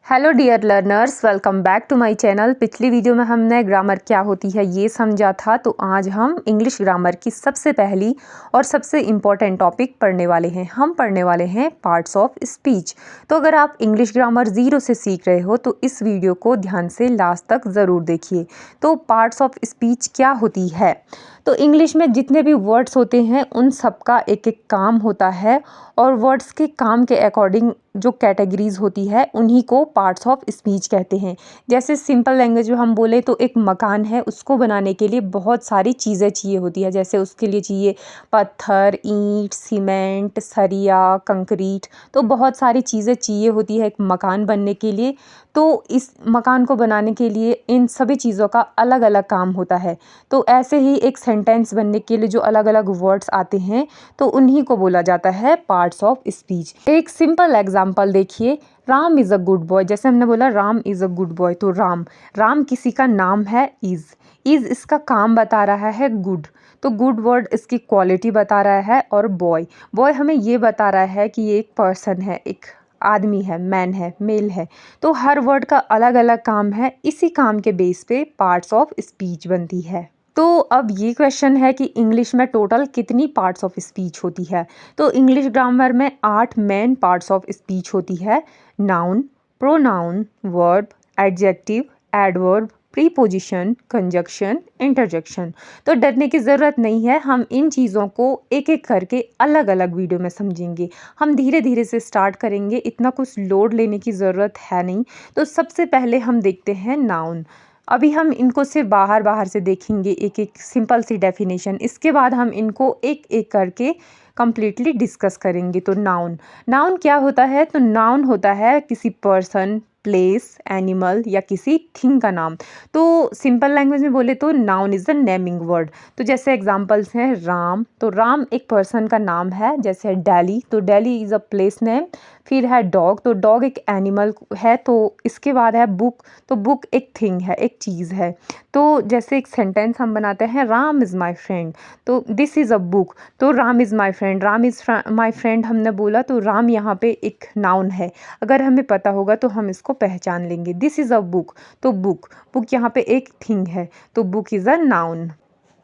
Hello dear learners, welcome back to my channel. पिछली video में हमने ग्रामर क्या होती है ये समझा था, तो आज हम इंग्लिश ग्रामर की सबसे पहली और सबसे इम्पॉर्टेंट टॉपिक पढ़ने वाले हैं। हम पढ़ने वाले हैं पार्ट्स ऑफ स्पीच। तो अगर आप इंग्लिश ग्रामर ज़ीरो से सीख रहे हो तो इस वीडियो को ध्यान से लास्ट तक ज़रूर देखिए। तो पार्ट्स ऑफ स्पीच क्या होती है? तो इंग्लिश में जितने भी वर्ड्स होते हैं उन सब का एक एक काम होता है, और वर्ड्स के काम के अकॉर्डिंग जो कैटेगरीज होती है उन्हीं को पार्ट्स ऑफ स्पीच कहते हैं। जैसे सिंपल लैंग्वेज में हम बोले तो एक मकान है, उसको बनाने के लिए बहुत सारी चीज़ें चाहिए होती है। जैसे उसके लिए चाहिए पत्थर, ईंट, सीमेंट, सरिया, कंक्रीट। तो बहुत सारी चीज़ें चाहिए होती है एक मकान बनने के लिए। तो इस मकान को बनाने के लिए इन सभी चीज़ों का अलग अलग काम होता है। तो ऐसे ही एक सेंटेंस बनने के लिए जो अलग अलग वर्ड्स आते हैं तो उन्हीं को बोला जाता है पार्ट्स ऑफ स्पीच। एक सिंपल एग्जांपल देखिए, Ram is a good boy. जैसे हमने बोला Ram is a good boy, तो राम किसी का नाम है। इज़ इसका काम बता रहा है गुड, तो गुड वर्ड इसकी क्वालिटी बता रहा है। और बॉय हमें ये बता रहा है कि ये एक पर्सन है, एक आदमी है, मैन है, मेल है। तो हर वर्ड का अलग अलग काम है, इसी काम के बेस पे पार्ट्स ऑफ स्पीच बनती है। तो अब ये क्वेश्चन है कि इंग्लिश में टोटल कितनी पार्ट्स ऑफ स्पीच होती है? तो इंग्लिश ग्रामर में 8 मेन पार्ट्स ऑफ स्पीच होती है। Noun, pronoun, verb, adjective, adverb, preposition, conjunction, interjection. तो डरने की ज़रूरत नहीं है, हम इन चीज़ों को एक एक करके अलग अलग वीडियो में समझेंगे। हम धीरे धीरे से स्टार्ट करेंगे, इतना कुछ लोड लेने की ज़रूरत है नहीं। तो सबसे पहले हम देखते हैं नाउन। अभी हम इनको सिर्फ बाहर से देखेंगे, एक एक सिंपल सी डेफिनेशन। इसके बाद हम इनको एक एक करके कंप्लीटली डिस्कस करेंगे। तो नाउन क्या होता है? तो नाउन होता है किसी पर्सन, प्लेस, एनिमल या किसी थिंग का नाम। तो सिंपल लैंग्वेज में बोले तो noun is the naming word. तो जैसे एग्जांपल्स हैं राम, तो राम एक पर्सन का नाम है। जैसे दिल्ली, तो Delhi is a place name. फिर है डॉग, तो डॉग एक एनिमल है। तो इसके बाद है बुक, तो बुक एक थिंग है, एक चीज़ है। तो जैसे एक सेंटेंस हम बनाते हैं, राम इज़ माई फ्रेंड, तो दिस इज़ अ बुक। तो Ram is my friend, Ram is my friend हमने बोला, तो राम यहाँ पे एक नाउन है। अगर हमें पता होगा तो हम इसको पहचान लेंगे। दिस इज़ अ बुक, तो बुक यहाँ पे एक थिंग है, तो book is a noun.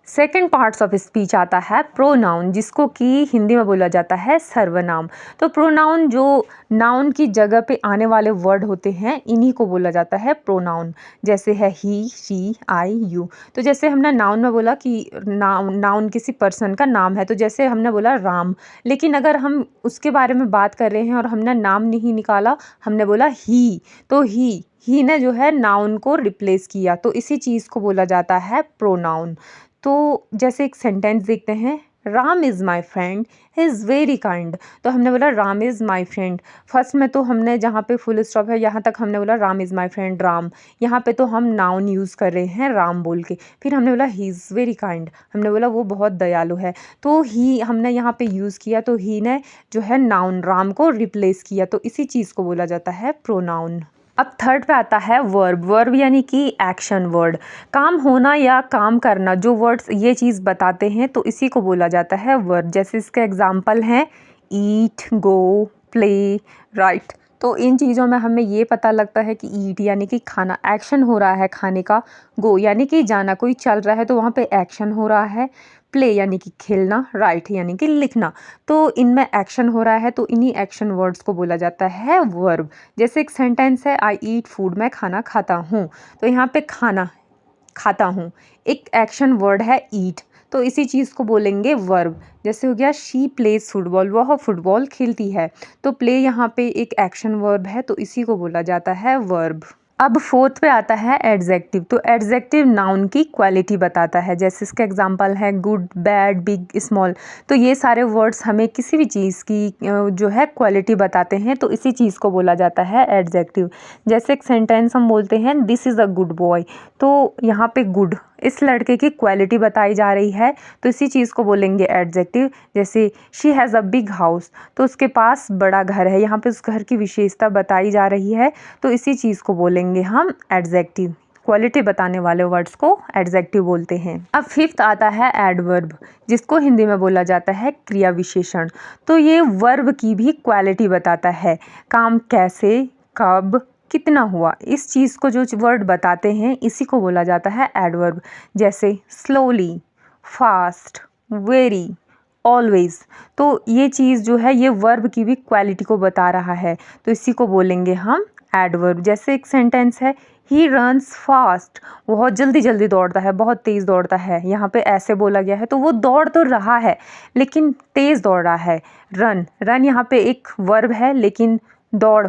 Second parts of speech आता है प्रोनाउन, जिसको कि हिंदी में बोला जाता है सर्वनाम। तो प्रोनाउन जो नाउन की जगह पे आने वाले वर्ड होते हैं इन्हीं को बोला जाता है प्रोनाउन। जैसे है ही, शी, आई, यू। तो जैसे हमने नाउन में बोला कि नाउन किसी पर्सन का नाम है, तो जैसे हमने बोला राम, लेकिन अगर हम उसके बारे में बात कर रहे हैं और हमने नाम नहीं निकाला, हमने बोला ही, तो ही ने जो है नाउन को रिप्लेस किया, तो इसी चीज़ को बोला जाता है प्रोनाउन। तो जैसे एक सेंटेंस देखते हैं, Ram is my friend, he is very kind. तो हमने बोला Ram is my friend. First में तो हमने जहाँ पे फुल स्टॉप है यहाँ तक हमने बोला Ram is my friend Ram. यहाँ पे तो हम नाउन यूज़ कर रहे हैं राम बोल के। फिर हमने बोला ही इज़ वेरी काइंड, हमने बोला वो बहुत दयालु है। तो ही हमने यहाँ पे यूज़ किया, तो ही ने जो है नाउन राम को रिप्लेस किया, तो इसी चीज़ को बोला जाता है प्रोनाउन। अब थर्ड पे आता है वर्ब यानी कि एक्शन वर्ड। काम होना या काम करना, जो वर्ड्स ये चीज़ बताते हैं तो इसी को बोला जाता है वर्ब। जैसे इसके एग्जांपल हैं ईट, गो, प्ले, राइट। तो इन चीज़ों में हमें ये पता लगता है कि ईट यानी कि खाना, एक्शन हो रहा है खाने का। गो यानी कि जाना, कोई चल रहा है तो वहाँ पे एक्शन हो रहा है। प्ले यानी कि खेलना, राइट यानी कि लिखना। तो इनमें एक्शन हो रहा है, तो इन्हीं एक्शन वर्ड्स को बोला जाता है वर्ब। जैसे एक सेंटेंस है, आई ईट फूड, मैं खाना खाता हूँ। तो यहाँ पे खाना, खाता हूँ, एक एक्शन वर्ड है ईट, तो इसी चीज़ को बोलेंगे वर्ब। जैसे हो गया शी प्लेज फुटबॉल, वह फुटबॉल खेलती है। तो प्ले यहाँ पे एक एक्शन वर्ब है, तो इसी को बोला जाता है वर्ब। अब फोर्थ पे आता है एडजेक्टिव। तो एडजेक्टिव नाउन की क्वालिटी बताता है। जैसे इसका एग्जांपल है गुड, बैड, बिग, स्मॉल। तो ये सारे वर्ड्स हमें किसी भी चीज़ की जो है क्वालिटी बताते हैं, तो इसी चीज़ को बोला जाता है एडजेक्टिव। जैसे एक सेंटेंस हम बोलते हैं this is a good boy, तो यहाँ पे गुड इस लड़के की क्वालिटी बताई जा रही है, तो इसी चीज़ को बोलेंगे एडजेक्टिव। जैसे she has a big house, तो उसके पास बड़ा घर है, यहाँ पे उस घर की विशेषता बताई जा रही है, तो इसी चीज़ को बोलेंगे हम एडजेक्टिव। क्वालिटी बताने वाले वर्ड्स को एडजेक्टिव बोलते हैं। अब फिफ्थ आता है एडवर्ब, जिसको हिंदी में बोला जाता है क्रिया विशेषण। तो ये वर्ब की भी क्वालिटी बताता है, काम कैसे, कब, कितना हुआ, इस चीज़ को जो वर्ड बताते हैं इसी को बोला जाता है एडवर्ब। जैसे स्लोली, फास्ट, वेरी, ऑलवेज। तो ये चीज़ जो है ये वर्ब की भी क्वालिटी को बता रहा है, तो इसी को बोलेंगे हम एडवर्ब। जैसे एक सेंटेंस है, ही रन्स फास्ट, बहुत जल्दी जल्दी दौड़ता है, बहुत तेज़ दौड़ता है। यहाँ पे ऐसे बोला गया है तो वो दौड़ तो रहा है लेकिन तेज़ दौड़ रहा है। रन, रन यहाँ पे एक वर्ब है लेकिन दौड़,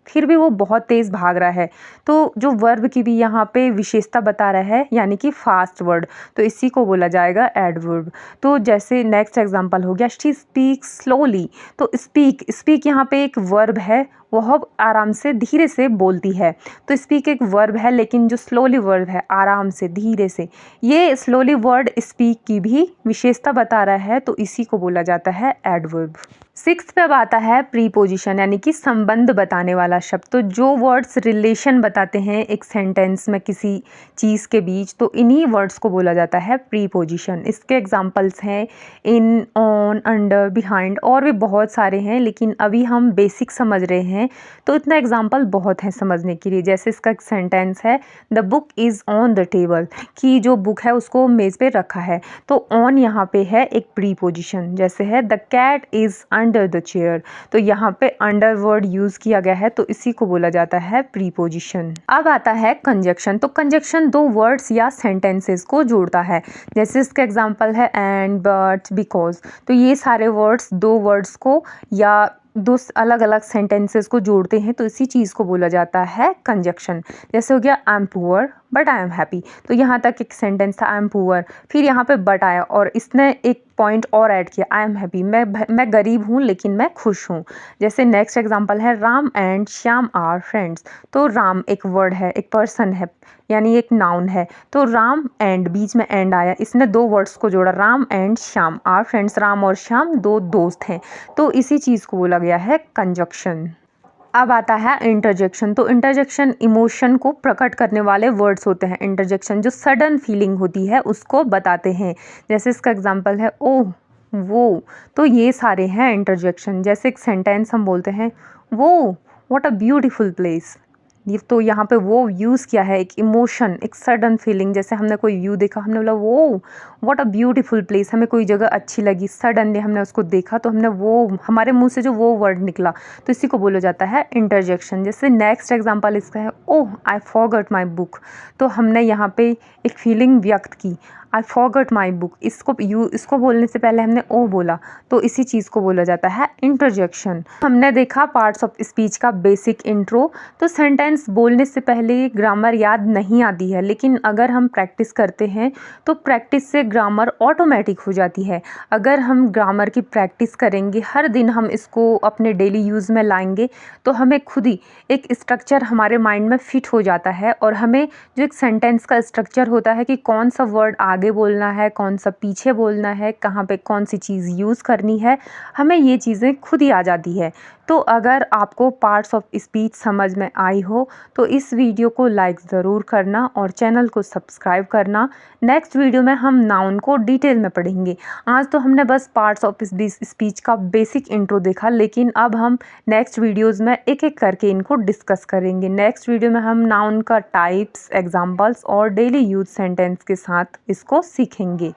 फिर भी वो बहुत तेज़ भाग रहा है। तो जो वर्ब की भी यहाँ पे विशेषता बता रहा है यानी कि फास्ट वर्ड, तो इसी को बोला जाएगा एडवर्ब। तो जैसे नेक्स्ट एग्जांपल हो गया, शी स्पीक स्लोली। तो स्पीक, स्पीक यहाँ पे एक वर्ब है, वह आराम से धीरे से बोलती है। तो स्पीक एक वर्ब है लेकिन जो स्लोली वर्ब है आराम से धीरे से, ये स्लोली वर्ड स्पीक की भी विशेषता बता रहा है, तो इसी को बोला जाता है एडवर्ब। सिक्स्थ पे अब आता है प्रीपोजिशन यानी कि संबंध बताने वाला शब्द। तो जो वर्ड्स रिलेशन बताते हैं एक सेंटेंस में किसी चीज़ के बीच, तो इन्हीं वर्ड्स को बोला जाता है प्रीपोजिशन। इसके एग्जांपल्स हैं इन, ऑन, अंडर, बिहाइंड, और भी बहुत सारे हैं लेकिन अभी हम बेसिक समझ रहे हैं तो इतना एग्जांपल बहुत है समझने के लिए। जैसे इसका एक सेंटेंस है, the book is on the table, कि जो बुक है उसको मेज़ पे रखा है। तो ऑन यहाँ पे है एक प्रीपोजिशन। जैसे है the cat is under the chair, तो यहाँ पे अंडर वर्ड यूज़ किया गया है, तो इसी को बोला जाता है प्रीपोजिशन। अब आता है कंजक्शन। तो कंजक्शन दो वर्ड्स या सेंटेंसेस को जोड़ता है। जैसे इसका एग्जांपल है एंड, बट, बिकॉज। तो ये सारे वर्ड्स दो वर्ड्स को या दो अलग अलग सेंटेंसेस को जोड़ते हैं, तो इसी चीज़ को बोला जाता है कंजक्शन। जैसे हो गया I am poor but I am happy. तो यहाँ तक एक सेंटेंस था आई एम पुअर, फिर यहाँ पे बट आया और इसने एक पॉइंट और ऐड किया आई एम हैप्पी, मैं गरीब हूँ लेकिन मैं खुश हूँ। जैसे नेक्स्ट एग्जांपल है Ram and Shyam are friends. तो राम एक वर्ड है, एक पर्सन है यानी एक नाउन है। तो राम एंड, बीच में एंड आया, इसने दो वर्ड्स को जोड़ा, Ram and Shyam are friends, Ram और श्याम दो दोस्त हैं। तो इसी चीज़ को बोला गया है कंजक्शन। अब आता है इंटरजेक्शन। तो इंटरजेक्शन इमोशन को प्रकट करने वाले वर्ड्स होते हैं। इंटरजेक्शन जो सडन फीलिंग होती है उसको बताते हैं। जैसे इसका एग्जांपल है ओह, वो। तो ये सारे हैं इंटरजेक्शन। जैसे एक सेंटेंस हम बोलते हैं वो, व्हाट अ ब्यूटीफुल प्लेस। ये तो यहाँ पे वो यूज़ किया है, एक इमोशन, एक सडन फीलिंग। जैसे हमने कोई व्यू देखा, हमने बोला वो व्हाट अ ब्यूटीफुल प्लेस, हमें कोई जगह अच्छी लगी, सडनली हमने उसको देखा तो हमने वो, हमारे मुंह से जो वो वर्ड निकला, तो इसी को बोला जाता है इंटरजेक्शन। जैसे नेक्स्ट एग्जांपल इसका है ओह आई फॉरगॉट माई बुक। तो हमने यहाँ पे एक फीलिंग व्यक्त की, आई फॉरगॉट माई बुक। इसको बोलने से पहले हमने ओ बोला, तो इसी चीज़ को बोला जाता है इंटरजेक्शन। हमने देखा पार्ट्स ऑफ स्पीच का बेसिक इंट्रो। तो सेंटेंस बोलने से पहले ग्रामर याद नहीं आती है, लेकिन अगर हम प्रैक्टिस करते हैं तो प्रैक्टिस से ग्रामर ऑटोमेटिक हो जाती है। अगर हम ग्रामर की प्रैक्टिस करेंगे, हर दिन हम इसको अपने डेली यूज़ में लाएंगे, तो हमें खुद ही एक स्ट्रक्चर हमारे माइंड में फिट हो जाता है। और हमें जो एक सेंटेंस का स्ट्रक्चर होता है कि कौन सा वर्ड आगे बोलना है, कौन सा पीछे बोलना है, कहाँ पे कौन सी चीज़ यूज़ करनी है, हमें ये चीज़ें खुद ही आ जाती है। तो अगर आपको पार्ट्स ऑफ स्पीच समझ में आई हो तो इस वीडियो को लाइक ज़रूर करना और चैनल को सब्सक्राइब करना। नेक्स्ट वीडियो में हम नाउन को डिटेल में पढ़ेंगे। आज तो हमने बस पार्ट्स ऑफ स्पीच का बेसिक इंट्रो देखा, लेकिन अब हम नेक्स्ट वीडियोज़ में एक एक करके इनको डिस्कस करेंगे। नेक्स्ट वीडियो में हम नाउन का टाइप्स, एग्जाम्पल्स और डेली यूज सेंटेंस के साथ इसको सीखेंगे।